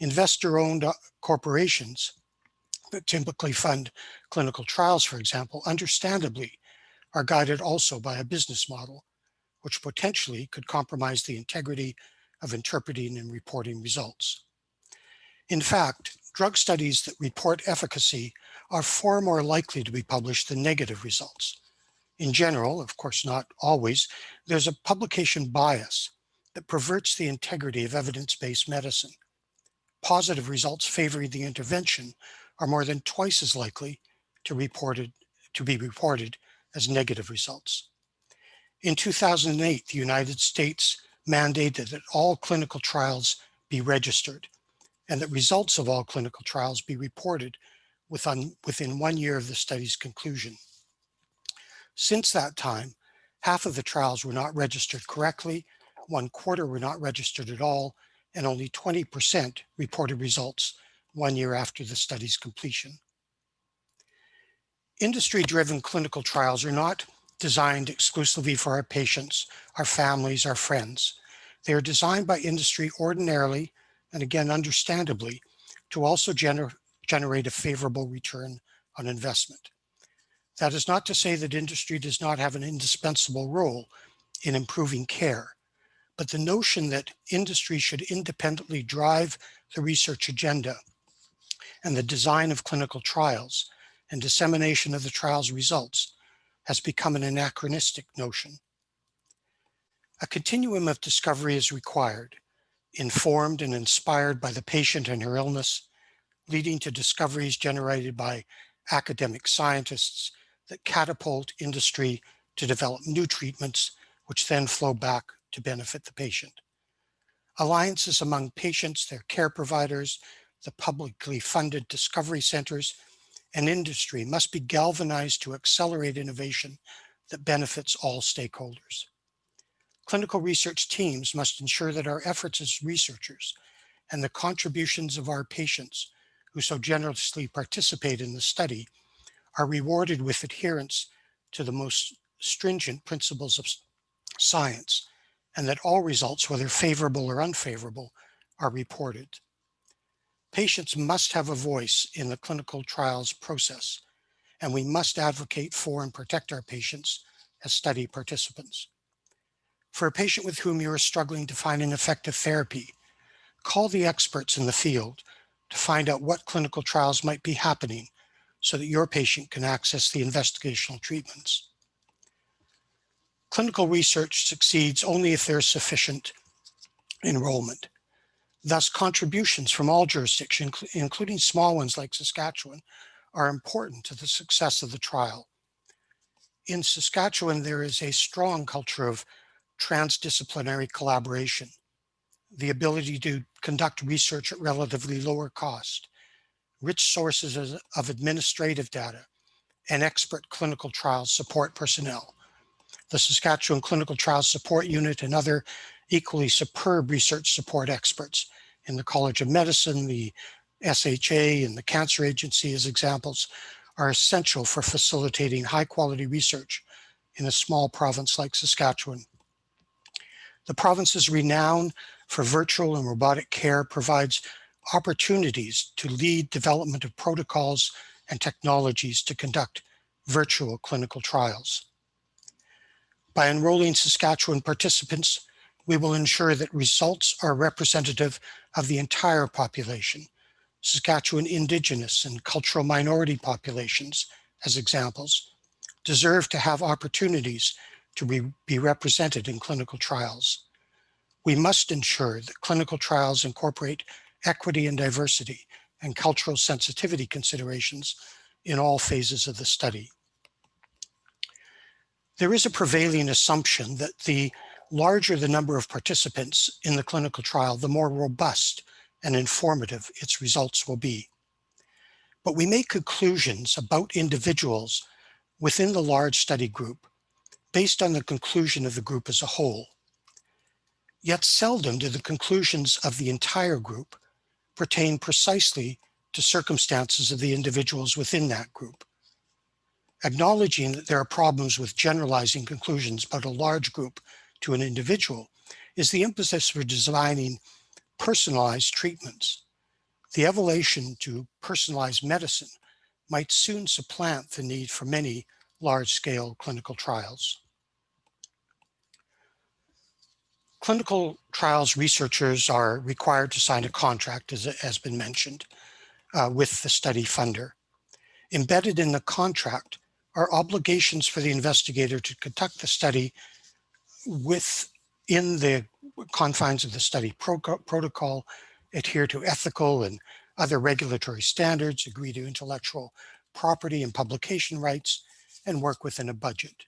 investor-owned corporations that typically fund clinical trials, for example, understandably are guided also by a business model which potentially could compromise the integrity of interpreting and reporting results. In fact, drug studies that report efficacy are far more likely to be published than negative results. In general, of course not always, there's a publication bias that perverts the integrity of evidence-based medicine. Positive results favoring the intervention are more than twice as likely to be reported as negative results. In 2008, the United States mandated that all clinical trials be registered and that results of all clinical trials be reported within 1 year of the study's conclusion. Since that time, half of the trials were not registered correctly, 1/4 were not registered at all, and only 20% reported results 1 year after the study's completion. Industry-driven clinical trials are not designed exclusively for our patients, our families, our friends. They are designed by industry ordinarily, and again, understandably, to also generate a favorable return on investment. That is not to say that industry does not have an indispensable role in improving care, but the notion that industry should independently drive the research agenda and the design of clinical trials and dissemination of the trial's results has become an anachronistic notion. A continuum of discovery is required, informed and inspired by the patient and her illness, leading to discoveries generated by academic scientists that catapult industry to develop new treatments, which then flow back to benefit the patient. Alliances among patients, their care providers, the publicly funded discovery centers, and industry must be galvanized to accelerate innovation that benefits all stakeholders. Clinical research teams must ensure that our efforts as researchers and the contributions of our patients who so generously participate in the study are rewarded with adherence to the most stringent principles of science, and that all results, whether favorable or unfavorable, are reported. Patients must have a voice in the clinical trials process, and we must advocate for and protect our patients as study participants. For a patient with whom you are struggling to find an effective therapy, call the experts in the field to find out what clinical trials might be happening so that your patient can access the investigational treatments. Clinical research succeeds only if there is sufficient enrollment. Thus, contributions from all jurisdictions, including small ones like Saskatchewan, are important to the success of the trial. In Saskatchewan, there is a strong culture of transdisciplinary collaboration, the ability to conduct research at relatively lower cost, rich sources of administrative data, and expert clinical trial support personnel. The Saskatchewan Clinical Trials Support Unit and other equally superb research support experts in the College of Medicine, the SHA, and the Cancer Agency as examples are essential for facilitating high-quality research in a small province like Saskatchewan. The province's renown for virtual and robotic care provides opportunities to lead development of protocols and technologies to conduct virtual clinical trials. By enrolling Saskatchewan participants, we will ensure that results are representative of the entire population. Saskatchewan Indigenous and cultural minority populations, as examples, deserve to have opportunities to be represented in clinical trials. We must ensure that clinical trials incorporate equity and diversity and cultural sensitivity considerations in all phases of the study. There is a prevailing assumption that the larger the number of participants in the clinical trial, the more robust and informative its results will be. But we make conclusions about individuals within the large study group based on the conclusion of the group as a whole. Yet seldom do the conclusions of the entire group pertain precisely to circumstances of the individuals within that group. Acknowledging that there are problems with generalizing conclusions about a large group to an individual is the impetus for designing personalized treatments. The evolution to personalized medicine might soon supplant the need for many large-scale clinical trials. Clinical trials researchers are required to sign a contract, as has been mentioned, with the study funder. Embedded in the contract are obligations for the investigator to conduct the study within the confines of the study protocol, adhere to ethical and other regulatory standards, agree to intellectual property and publication rights, and work within a budget.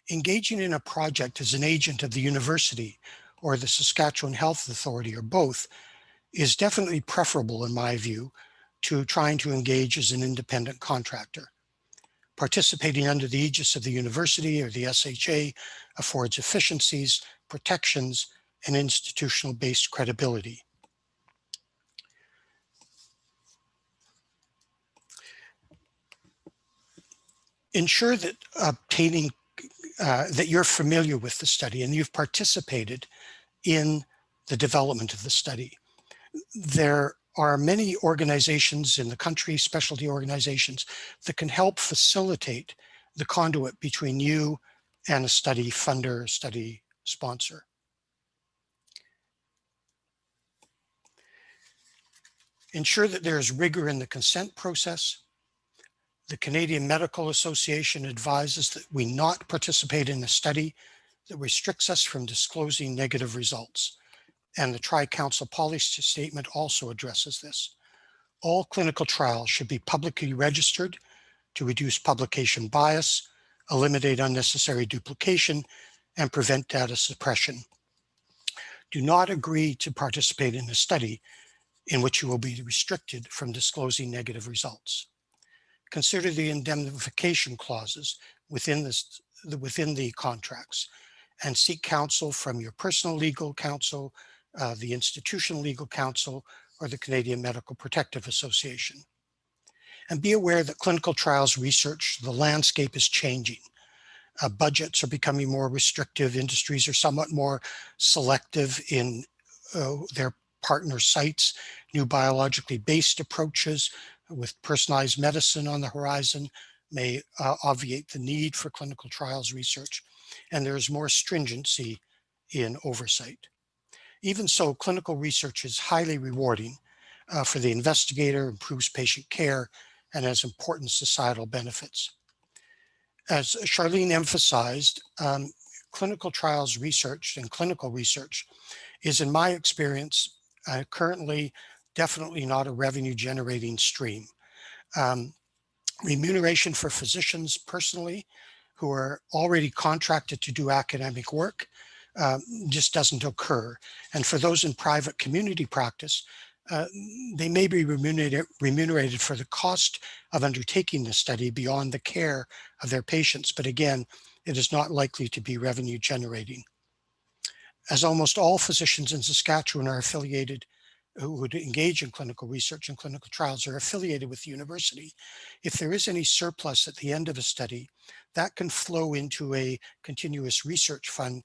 Engaging in a project as an agent of the university or the Saskatchewan Health Authority or both is definitely preferable, in my view, to trying to engage as an independent contractor. Participating under the aegis of the university or the SHA affords efficiencies, protections, and institutional-based credibility. Ensure that that you're familiar with the study and you've participated in the development of the study. There are many organizations in the country, specialty organizations, that can help facilitate the conduit between you and a study funder, study sponsor. Ensure that there is rigor in the consent process. The Canadian Medical Association advises that we not participate in a study that restricts us from disclosing negative results. And the Tri-Council policy statement also addresses this. All clinical trials should be publicly registered to reduce publication bias, eliminate unnecessary duplication, and prevent data suppression. Do not agree to participate in a study in which you will be restricted from disclosing negative results. Consider the indemnification clauses within the contracts and seek counsel from your personal legal counsel, the institutional legal counsel, or the Canadian Medical Protective Association. And be aware that clinical trials research, the landscape is changing. Budgets are becoming more restrictive. Industries are somewhat more selective in their partner sites. New biologically based approaches with personalized medicine on the horizon may obviate the need for clinical trials research, and there is more stringency in oversight. Even so, clinical research is highly rewarding for the investigator, improves patient care, and has important societal benefits. As Sharleen emphasized, clinical trials research and clinical research is, in my experience, currently definitely not a revenue generating stream. Remuneration for physicians personally who are already contracted to do academic work just doesn't occur. And for those in private community practice, they may be remunerated for the cost of undertaking the study beyond the care of their patients. But again, it is not likely to be revenue generating. As almost all physicians in Saskatchewan are affiliated, who would engage in clinical research and clinical trials are affiliated with the university, if there is any surplus at the end of a study, that can flow into a continuous research fund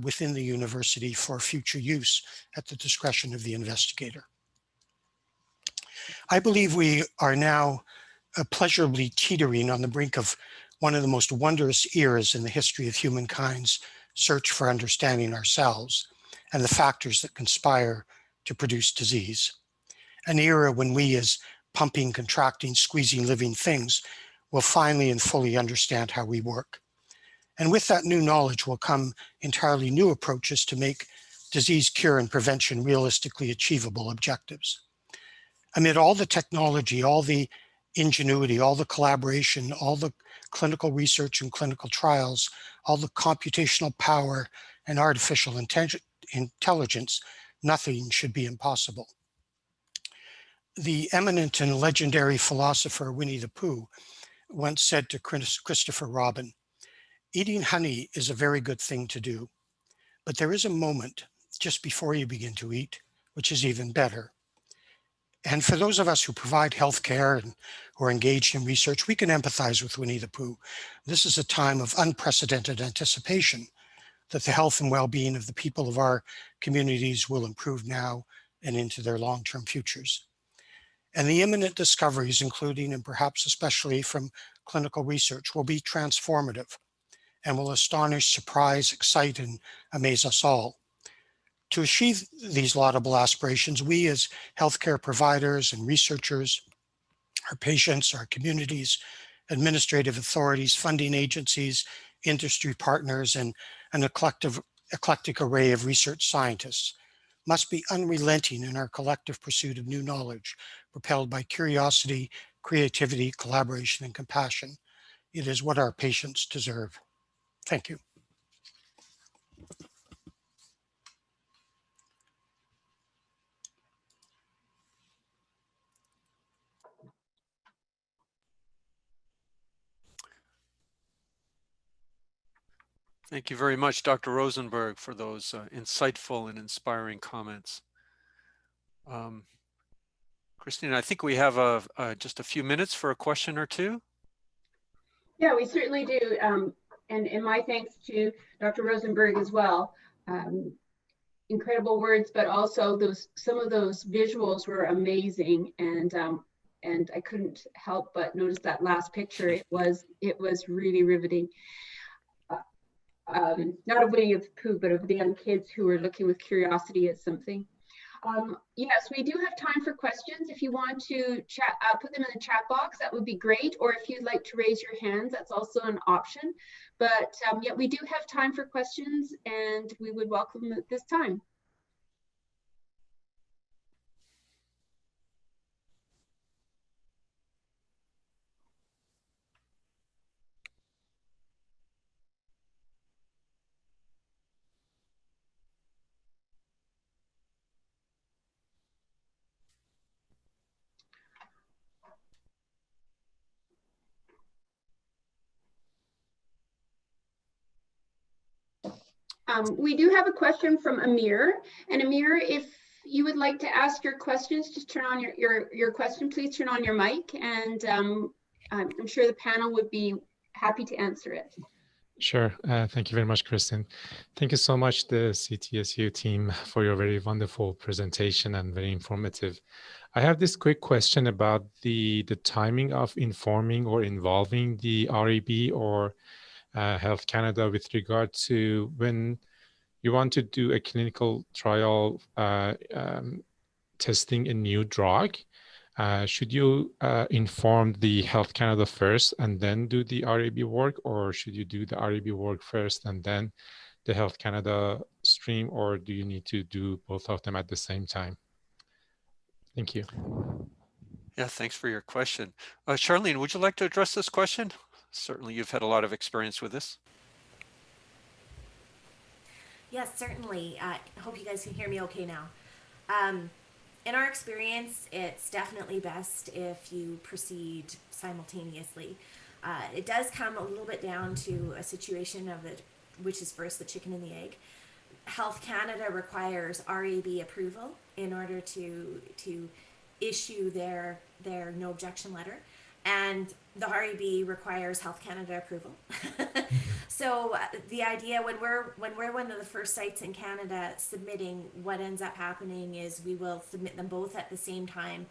within the university for future use at the discretion of the investigator. I believe we are now pleasurably teetering on the brink of one of the most wondrous eras in the history of humankind's search for understanding ourselves and the factors that conspire to produce disease. An era when we, as pumping, contracting, squeezing living things, will finally and fully understand how we work. And with that new knowledge will come entirely new approaches to make disease cure and prevention realistically achievable objectives. Amid all the technology, all the ingenuity, all the collaboration, all the clinical research and clinical trials, all the computational power and artificial intelligence, nothing should be impossible. The eminent and legendary philosopher Winnie the Pooh once said to Christopher Robin, "Eating honey is a very good thing to do, but there is a moment just before you begin to eat, which is even better." And for those of us who provide healthcare and who are engaged in research, we can empathize with Winnie the Pooh. This is a time of unprecedented anticipation that the health and well-being of the people of our communities will improve now and into their long-term futures. And the imminent discoveries, including and perhaps especially from clinical research, will be transformative and will astonish, surprise, excite, and amaze us all. To achieve these laudable aspirations, we as healthcare providers and researchers, our patients, our communities, administrative authorities, funding agencies, industry partners, and an eclectic array of research scientists must be unrelenting in our collective pursuit of new knowledge, propelled by curiosity, creativity, collaboration, and compassion. It is what our patients deserve. Thank you. Thank you very much, Dr. Rosenberg, for those insightful and inspiring comments. Christine, I think we have just a few minutes for a question or two. Yeah, we certainly do. And my thanks to Dr. Rosenberg as well. Incredible words, but also some of those visuals were amazing. And I couldn't help but notice that last picture. It was really riveting. Not of Winnie the Pooh, but of the young kids who were looking with curiosity at something. Yes, we do have time for questions. If you want to chat, put them in the chat box, that would be great. Or if you'd like to raise your hands, that's also an option. But yeah, we do have time for questions, and we would welcome them at this time. We do have a question from Amir. And Amir, if you would like to ask your questions, just turn on your question. Please turn on your mic, and I'm sure the panel would be happy to answer it. Sure. Thank you very much, Kristen. Thank you so much, the CTSU team, for your very wonderful presentation and very informative. I have this quick question about the timing of informing or involving the REB or Health Canada with regard to when you want to do a clinical trial testing a new drug. Should you inform the Health Canada first and then do the REB work, or should you do the REB work first and then the Health Canada stream, or do you need to do both of them at the same time? Thank you. Yeah, thanks for your question. Sharleen, would you like to address this question? Certainly, you've had a lot of experience with this. Yes, certainly. I hope you guys can hear me okay now. In our experience, it's definitely best if you proceed simultaneously. It does come a little bit down to a situation of it, which is first the chicken and the egg. Health Canada requires RAB approval in order to issue their no objection letter, and the RAB requires Health Canada approval. So the idea when we're one of the first sites in Canada submitting, what ends up happening is we will submit them both at the same time.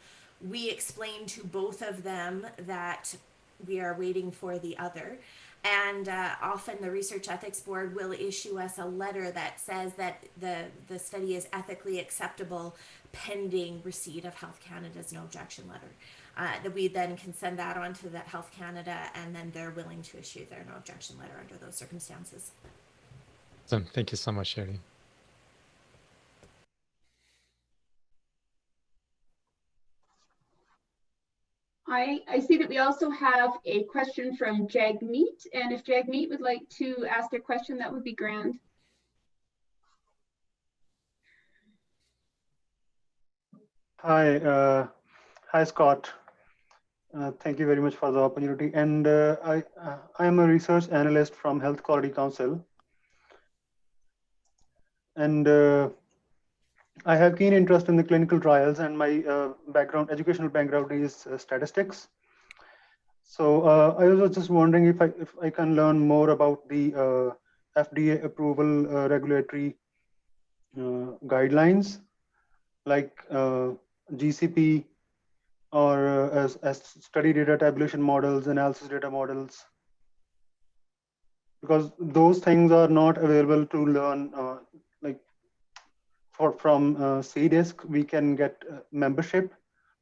We explain to both of them that we are waiting for the other. And often the Research Ethics Board will issue us a letter that says that the study is ethically acceptable pending receipt of Health Canada's no objection letter. That we then can send that on to that Health Canada, and then they're willing to issue their no objection letter under those circumstances. Awesome. Thank you so much, Sherry. I see that we also have a question from Jagmeet, and if Jagmeet would like to ask their question, that would be grand. Hi, hi Scott. Thank you very much for the opportunity. And I am a research analyst from Health Quality Council. And I have keen interest in the clinical trials, and my educational background is statistics. So I was just wondering if I can learn more about the FDA approval regulatory guidelines, like GCP, or as study data tabulation models, analysis data models, because those things are not available to learn like from CDISC, we can get membership.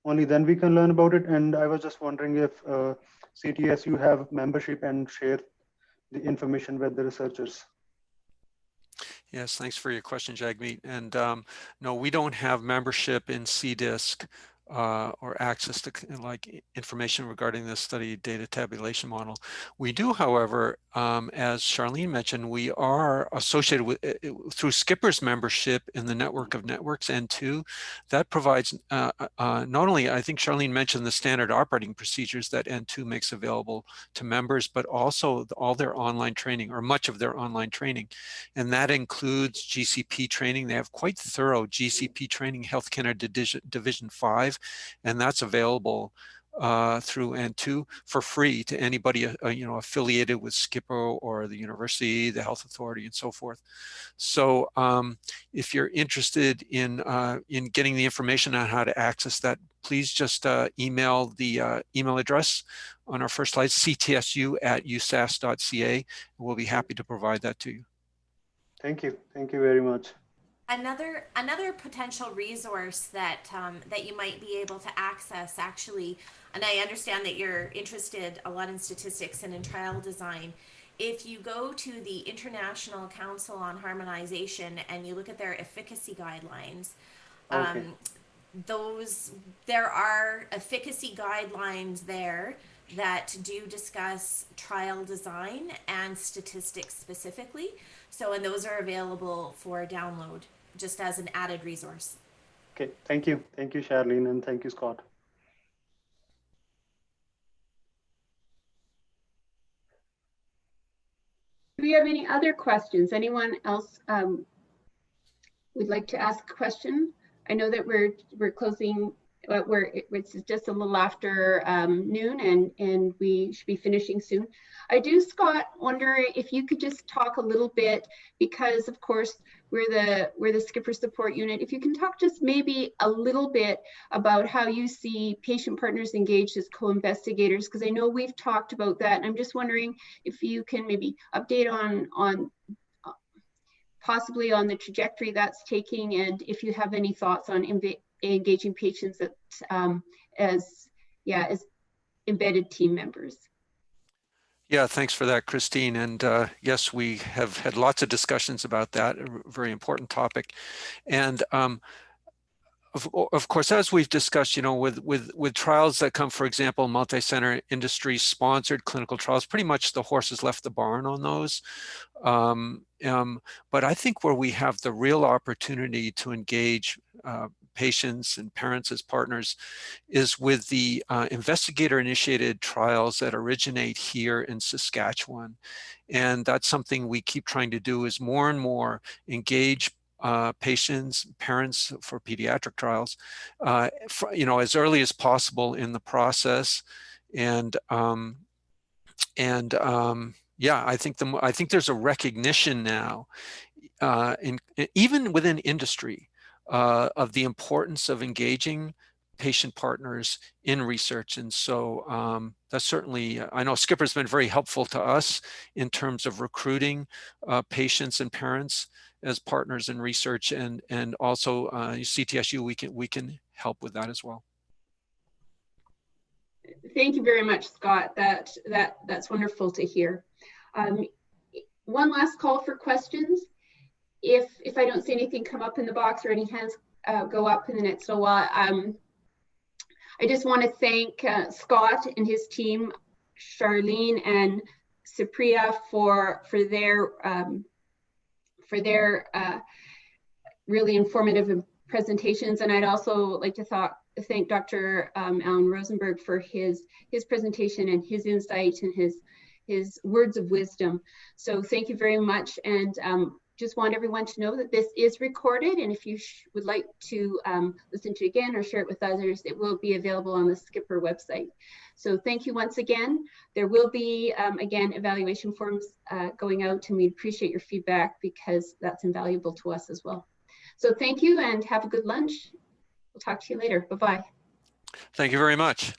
Only then we can learn about it. And I was just wondering if CTSU have membership and share the information with the researchers. Yes, thanks for your question, Jagmeet. And no, we don't have membership in CDISC or access to like information regarding this study data tabulation model. We do, however, as Sharleen mentioned, we are associated with through SCPOR's membership in the network of networks N2. That provides not only, I think Sharleen mentioned the standard operating procedures that N2 makes available to members, but also all their online training, or much of their online training. And that includes GCP training. They have quite thorough GCP training, Health Canada Division 5, and that's available through N2 for free to anybody affiliated with SCPOR or the university, the health authority, and so forth. So if you're interested in getting the information on how to access that, please just email the email address on our first slide, ctsu@usas.ca. We'll be happy to provide that to you. Thank you. Thank you very much. Another potential resource that that you might be able to access, actually, and I understand that you're interested a lot in statistics and in trial design. If you go to the International Council on Harmonization and you look at their efficacy guidelines, Okay. There are efficacy guidelines there that do discuss trial design and statistics specifically. So, and those are available for download just as an added resource. Okay, thank you. Thank you, Sharleen, and thank you, Scott. Do we have any other questions? Anyone else would like to ask a question? I know that we're closing, it's just a little after noon, and we should be finishing soon. I do, Scott, wonder if you could just talk a little bit, because of course we're the SCPOR support unit. If you can talk just maybe a little bit about how you see patient partners engaged as co-investigators, because I know we've talked about that. And I'm just wondering if you can maybe update on possibly on the trajectory that's taking, and if you have any thoughts on engaging patients as embedded team members. Yeah, thanks for that, Christine. And yes, we have had lots of discussions about that, a very important topic. And of course, as we've discussed, with trials that come, for example, multi-center industry sponsored clinical trials, pretty much the horse has left the barn on those. But I think where we have the real opportunity to engage patients and parents as partners is with the investigator-initiated trials that originate here in Saskatchewan. And that's something we keep trying to do, is more and more engage patients, parents for pediatric trials, as early as possible in the process. And yeah, I think there's a recognition now, even within industry, of the importance of engaging patient partners in research. And so that's certainly, I know SCPOR's been very helpful to us in terms of recruiting patients and parents as partners in research, and also CTSU, we can help with that as well. Thank you very much, Scott. That's wonderful to hear. One last call for questions. If I don't see anything come up in the box or any hands go up in the next little while, I just want to thank Scott and his team, Sharleen and Supriya, for their really informative presentations. And I'd also like to thank Dr. Alan Rosenberg for his presentation and his insight and his words of wisdom. So thank you very much. And just want everyone to know that this is recorded, and if you would like to listen to it again or share it with others, it will be available on the SCPOR website. So thank you once again. There will be, again, evaluation forms going out, and we appreciate your feedback because that's invaluable to us as well. So thank you and have a good lunch. We'll talk to you later. Bye-bye. Thank you very much.